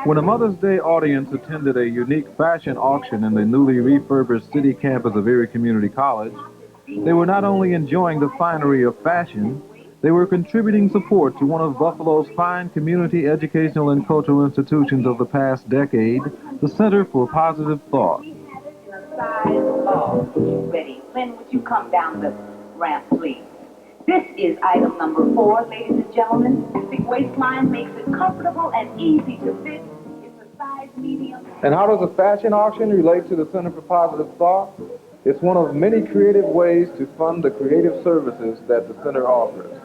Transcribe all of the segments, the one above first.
When a Mother's Day audience attended a unique fashion auction in the newly refurbished city campus of Erie Community College, they were not only enjoying the finery of fashion, they were contributing support to one of Buffalo's fine community educational and cultural institutions of the past decade, the Center for Positive Thought. Ready. Lynn, would you come down the ramp, please? This is item number 4, ladies and gentlemen. The waistline makes it comfortable and easy to fit. It's a size medium. And how does a fashion auction relate to the Center for Positive Thought? It's one of many creative ways to fund the creative services that the center offers.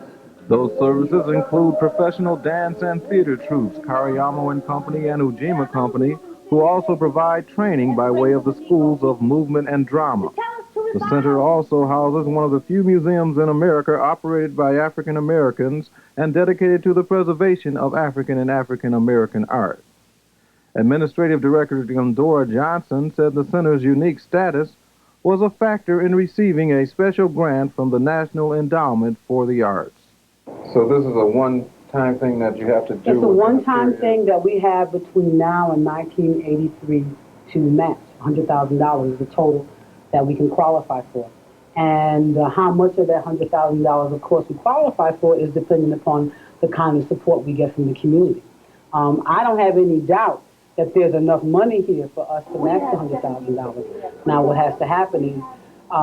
Those services include professional dance and theater troupes, Kariyama and Company and Ujima Company, who also provide training by way of the schools of movement and drama. The center also houses one of the few museums in America operated by African Americans and dedicated to the preservation of African and African American art. Administrative Director Glendora Johnson said the center's unique status was a factor in receiving a special grant from the National Endowment for the Arts. So this is a one-time thing that you have to do? It's a one-time thing that we have between now and 1983 to match. $100,000 is the total that we can qualify for. And how much of that $100,000, of course, we qualify for is dependent upon the kind of support we get from the community. I don't have any doubt that there's enough money here for us to match the $100,000. Now, what has to happen is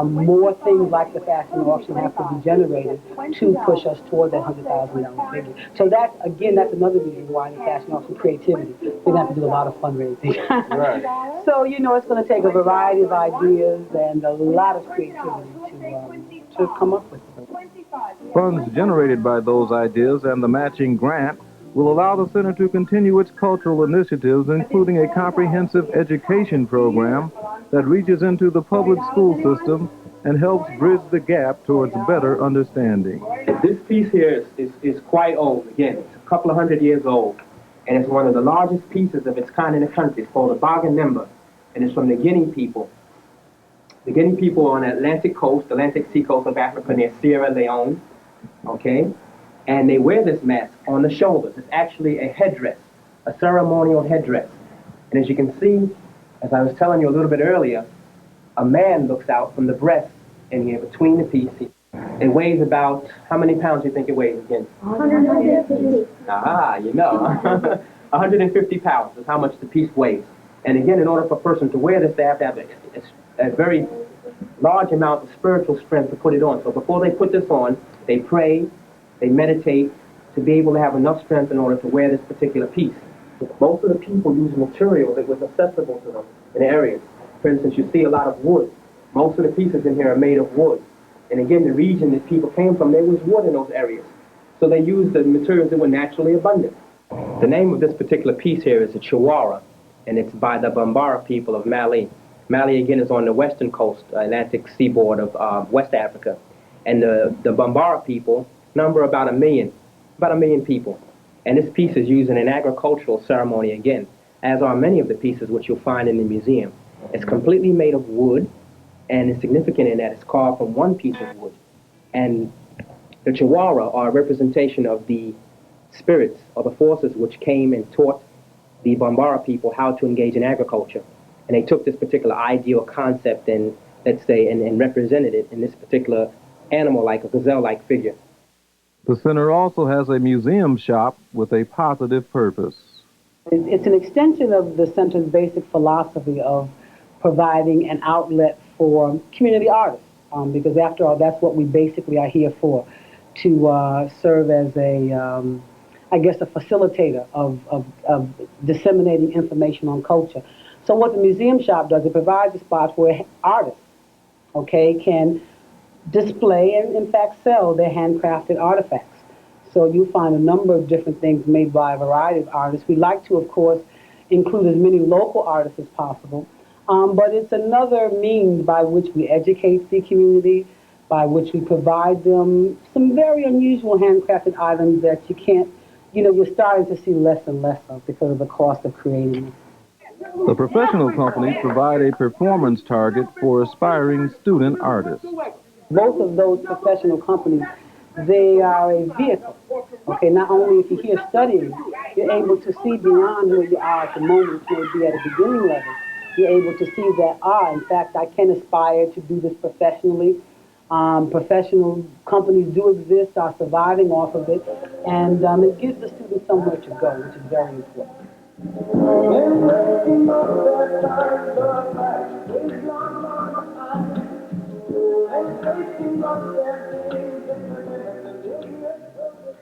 more things like the fashion auction have to be generated to push us toward that $100,000 figure. So that's another reason why the fashion auction creativity, we're going to have to do a lot of fundraising. Right. So, it's going to take a variety of ideas and a lot of creativity to come up with it. Funds generated by those ideas and the matching grant will allow the center to continue its cultural initiatives, including a comprehensive education program that reaches into the public school system and helps bridge the gap towards better understanding. This piece here is quite old. Again, it's a couple of 100 years old, and it's one of the largest pieces of its kind in the country. It's called the Baganimba, and it's from the Guinea people. The Guinea people on the Atlantic seacoast of Africa near Sierra Leone, okay? And they wear this mask on the shoulders. It's actually a headdress, a ceremonial headdress. And as you can see, as I was telling you a little bit earlier, a man looks out from the breast in here between the pieces. It weighs about, how many pounds do you think it weighs again? 150. Ah, 150 pounds is how much the piece weighs. And again, in order for a person to wear this, they have to have a very large amount of spiritual strength to put it on. So before they put this on, they pray, they meditate to be able to have enough strength in order to wear this particular piece. Most of the people use material that was accessible to them in areas. For instance, you see a lot of wood. Most of the pieces in here are made of wood. And again, the region that people came from, there was wood in those areas. So they used the materials that were naturally abundant. The name of this particular piece here is the Chawara, and it's by the Bambara people of Mali. Mali, again, is on the western coast, Atlantic seaboard of West Africa. And the Bambara people number about a million people. And this piece is used in an agricultural ceremony again, as are many of the pieces which you'll find in the museum. It's completely made of wood, and it's significant in that it's carved from one piece of wood. And the Chawara are a representation of the spirits or the forces which came and taught the Bambara people how to engage in agriculture. And they took this particular ideal concept and, let's say, and represented it in this particular animal-like, a gazelle-like figure. The center also has a museum shop with a positive purpose. It's an extension of the center's basic philosophy of providing an outlet for community artists, because after all, that's what we basically are here for, to serve as a facilitator of disseminating information on culture. So what the museum shop does, it provides a spot where artists, can display and, in fact, sell their handcrafted artifacts. So you find a number of different things made by a variety of artists. We like to, of course, include as many local artists as possible, but it's another means by which we educate the community, by which we provide them some very unusual handcrafted items that you can't, you're starting to see less and less of because of the cost of creating them. The professional companies provide a performance target for aspiring student artists. Both of those professional companies, they are a vehicle. Not only if you're here studying, you're able to see beyond where you are at the moment, which may be at a beginning level. You're able to see that, in fact, I can aspire to do this professionally. Professional companies do exist, are surviving off of it, and it gives the students somewhere to go, which is very important.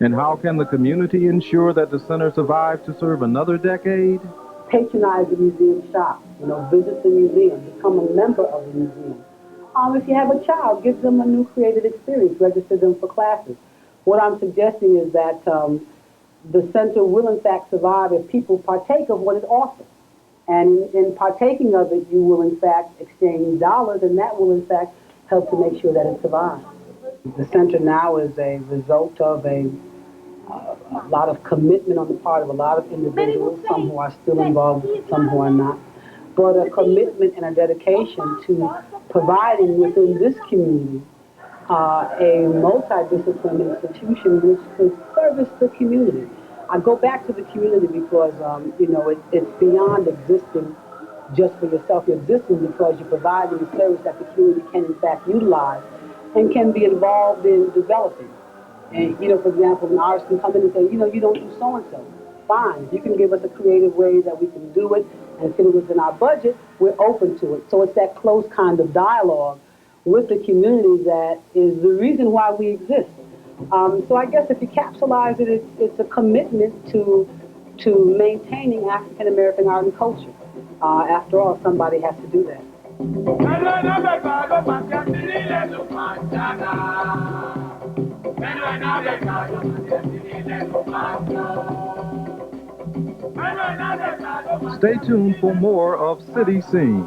And how can the community ensure that the center survives to serve another decade? Patronize the museum shop, visit the museum, become a member of the museum. If you have a child, give them a new creative experience, register them for classes. What I'm suggesting is that the center will in fact survive if people partake of what it offers. And in partaking of it, you will in fact exchange dollars, and that will in fact help to make sure that it survives. The center now is a result of a lot of commitment on the part of a lot of individuals, some who are still involved, some who are not, but a commitment and a dedication to providing within this community a multidisciplinary institution which could service the community. I go back to the community because, it's beyond existing just for yourself. You're existing because you're providing a service that the community can in fact utilize and can be involved in developing. And, for example, an artist can come in and say, you don't do so-and-so. Fine. If you can give us a creative way that we can do it and fit it within our budget, we're open to it. So it's that close kind of dialogue with the community that is the reason why we exist. So I guess if you capsulize it, it's a commitment to maintaining African American art and culture. After all, somebody has to do that. Stay tuned for more of City Scene.